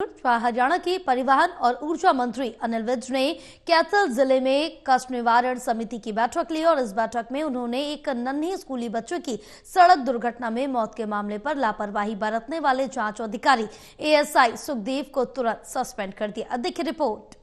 हरियाणा के परिवहन और ऊर्जा मंत्री अनिल विज ने कैथल जिले में कष्ट निवारण समिति की बैठक ली और इस बैठक में उन्होंने एक नन्ही स्कूली बच्चे की सड़क दुर्घटना में मौत के मामले पर लापरवाही बरतने वाले जांच अधिकारी एएसआई सुखदेव को तुरंत सस्पेंड कर दिया। देखिए रिपोर्ट।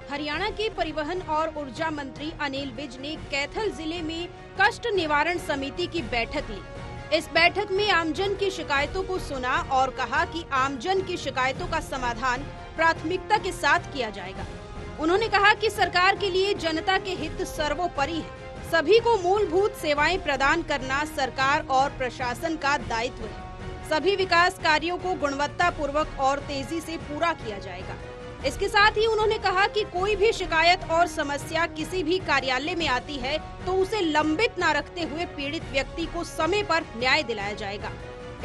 हरियाणा के परिवहन और ऊर्जा मंत्री अनिल विज ने कैथल जिले में कष्ट निवारण समिति की बैठक ली। इस बैठक में आमजन की शिकायतों को सुना और कहा कि आमजन की शिकायतों का समाधान प्राथमिकता के साथ किया जाएगा। उन्होंने कहा कि सरकार के लिए जनता के हित सर्वोपरि है। सभी को मूलभूत सेवाएं प्रदान करना सरकार और प्रशासन का दायित्व है। सभी विकास कार्यों को गुणवत्ता पूर्वक और तेजी से पूरा किया जाएगा। इसके साथ ही उन्होंने कहा कि कोई भी शिकायत और समस्या किसी भी कार्यालय में आती है तो उसे लंबित न रखते हुए पीड़ित व्यक्ति को समय पर न्याय दिलाया जाएगा।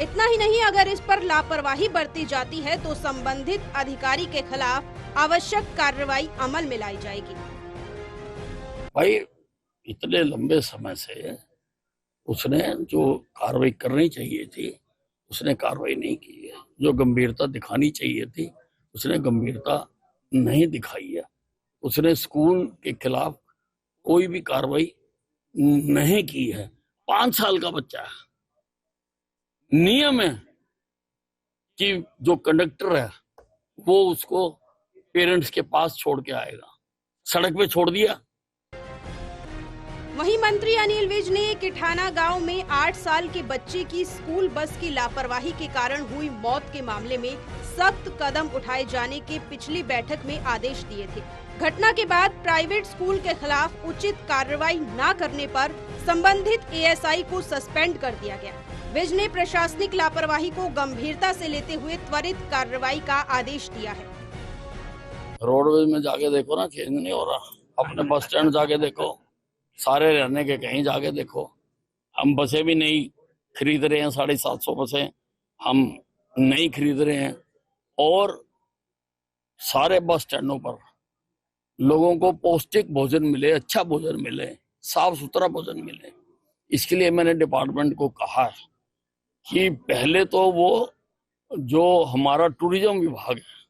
इतना ही नहीं, अगर इस पर लापरवाही बरती जाती है तो संबंधित अधिकारी के खिलाफ आवश्यक कार्रवाई अमल में लाई जाएगी। भाई इतने लंबे समय से उसने जो कार्रवाई करनी चाहिए थी उसने कार्रवाई नहीं की है। जो गंभीरता दिखानी चाहिए थी उसने गंभीरता नहीं दिखाई है। उसने स्कूल के खिलाफ कोई भी कार्रवाई नहीं की है। 5 साल का बच्चा है। नियम है कि जो कंडक्टर है वो उसको पेरेंट्स के पास छोड़ के आएगा। सड़क पे छोड़ दिया। वहीं मंत्री अनिल विज ने किठाना गांव में 8 साल के बच्चे की स्कूल बस की लापरवाही के कारण हुई मौत के मामले में सख्त कदम उठाए जाने के पिछली बैठक में आदेश दिए थे। घटना के बाद प्राइवेट स्कूल के खिलाफ उचित कार्रवाई न करने पर संबंधित एएसआई को सस्पेंड कर दिया गया। विज ने प्रशासनिक लापरवाही को गंभीरता से लेते हुए त्वरित कार्रवाई का आदेश दिया है। रोडवेज में जाके देखो ना, चेंज नहीं हो रहा। अपने बस स्टैंड जाके देखो, सारे रहने के कहीं जाके देखो। हम बसें भी नहीं खरीद रहे हैं। 750 बसें हम नहीं खरीद रहे हैं और सारे बस स्टैंडों पर लोगों को पौष्टिक भोजन मिले, अच्छा भोजन मिले, साफ सुथरा भोजन मिले। इसके लिए मैंने डिपार्टमेंट को कहा है कि पहले तो वो जो हमारा टूरिज्म विभाग है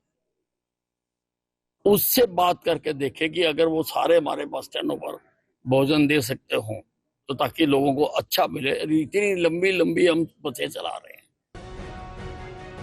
उससे बात करके देखे कि अगर वो सारे हमारे बस स्टैंडों पर भोजन दे सकते हो तो ताकि लोगों को अच्छा मिले। इतनी लंबी हम बसें चला रहे हैं।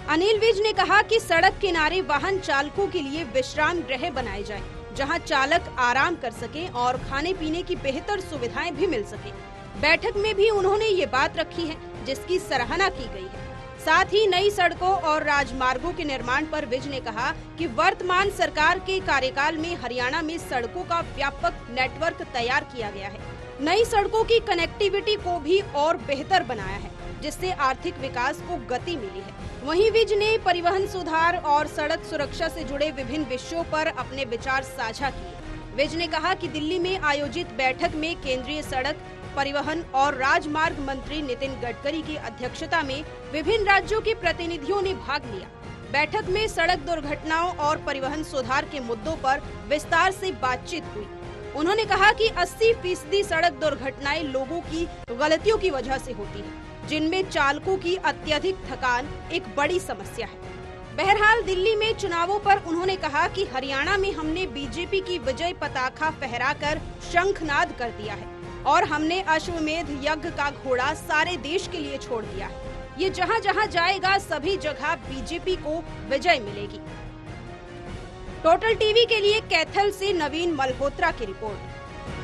अनिल विज ने कहा कि सड़क किनारे वाहन चालकों के लिए विश्राम गृह बनाए जाएं, जहां चालक आराम कर सकें और खाने पीने की बेहतर सुविधाएं भी मिल सके। बैठक में भी उन्होंने ये बात रखी है जिसकी सराहना की गई है। साथ ही नई सड़कों और राजमार्गों के निर्माण पर विज ने कहा कि वर्तमान सरकार के कार्यकाल में हरियाणा में सड़कों का व्यापक नेटवर्क तैयार किया गया है। नई सड़कों की कनेक्टिविटी को भी और बेहतर बनाया है, जिससे आर्थिक विकास को गति मिली है। वहीं विज ने परिवहन सुधार और सड़क सुरक्षा से जुड़े विभिन्न विषयों पर अपने विचार साझा किए। विज ने कहा कि दिल्ली में आयोजित बैठक में केंद्रीय सड़क परिवहन और राजमार्ग मंत्री नितिन गडकरी की अध्यक्षता में विभिन्न राज्यों के प्रतिनिधियों ने भाग लिया। बैठक में सड़क दुर्घटनाओं और परिवहन सुधार के मुद्दों पर विस्तार से बातचीत हुई। उन्होंने कहा कि 80% सड़क दुर्घटनाएं लोगों की गलतियों की वजह से होती है, जिनमें चालकों की अत्यधिक थकान एक बड़ी समस्या है। बहरहाल दिल्ली में चुनावों पर उन्होंने कहा कि हरियाणा में हमने बीजेपी की विजय पताका फहराकर शंखनाद कर दिया है और हमने अश्वमेध यज्ञ का घोड़ा सारे देश के लिए छोड़ दिया है। ये जहां जहां जाएगा सभी जगह बीजेपी को विजय मिलेगी। टोटल टीवी के लिए कैथल से नवीन मल्होत्रा की रिपोर्ट।